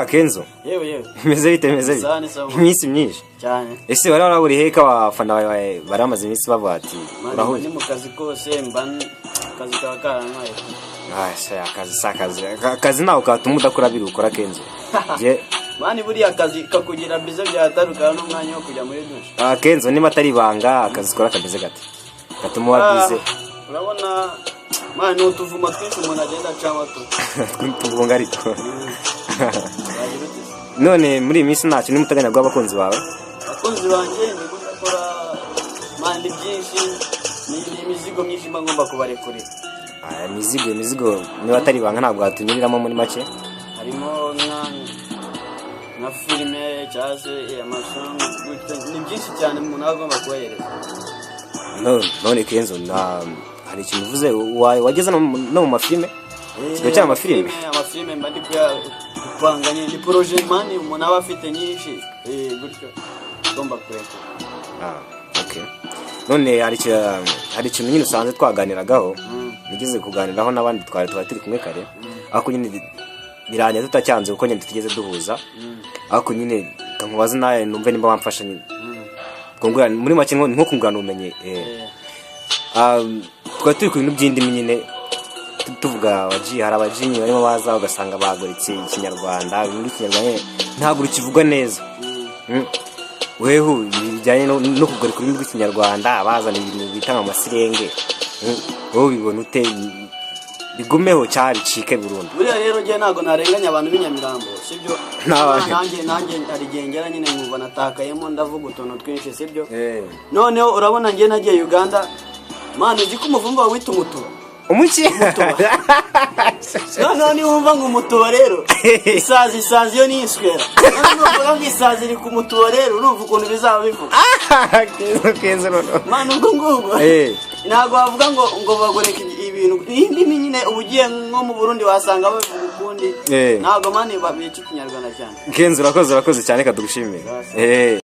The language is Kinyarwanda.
Kenzo. Yewe. Meze bite? Iminsi myinshi. Cyane. Ese waraburi heka abafana bawe baramaze iminsi bavuga ati urahuye. Ni mu kazi kose kazi kakaranaye. Akazi nawe katuma udakora biri ukora Kenzo. Je mani buriya akazi kakugira bize byataruka n'umwanya wo kujya muri dushe. Kenzo niba atari banga akazi kora kameze gate. Gatuma wabize. Urabona mani utuvuma twinshi umuntu agenda acamo tu. Tuvunga ariko. None muri iminsi ntacyo ni muteganya bw'abakunzi bawe? Abakunzi banjye ni gukora mandi byinshi ni imizigo myinshi ngomba kubarekurira. Imizigo niba atari banga ntabwo hatunyuriramo muri make. Harimo na filime cyase amasomo ni byinshi cyane umuntu agomba kubahereza. None Kenzo hari ikintu uvuze wageze no mu mafilime? Sigo cyane amafilime mbandi kupanganye ni projet mani umuntu aba afite nyinshi gutyo gomba kureka. Okay. None hari ikintu nyine usanze twaganiragaho nigeze kuganiraho n'abandi turi kumwe kare ako nyine biranye tutacyanze uko nyine tugeze duhuza ako nyine nkubaza naye numve nimba wamfasha nyine kongura muri make nko kungurana umenye turi ku bintu by'indimi nyine tuvuga abaji hari abajinyi barimo baza ugasanga bagoritse ikinyarwanda ibindi kinyarwanda ntabwo ukivugwa neza. Weho bijyanye no kugorika ibindi kinyarwanda abazana ibintu bitanga amasirenge wowe bibona ute bigumeho cyari cike burundu? Buriya rero je nago narenganya abantu b'inyamirambo sibyo nanjye ari gengera nyine nkuva natakayemo ndavuga utuntu twinshi sibyo. Noneho urabona ngiye nagiye Uganda mani uzi ko umuvumba wita umutuba umuki no ni wumva ngo umutuba rero isazi yo ni iswera no ngo isazi iri ku mutuba rero urumva ukuntu bizaba bivuga. Kenzo no mani ngo ntago bavuga ngo bagoreka ibintu indimi nyine ubugiye nko mu Burundi wasanga bavuga ukundi ntago mani babica ikinyarwanda cyane. Kenzo urakoze cyane kadugushimira.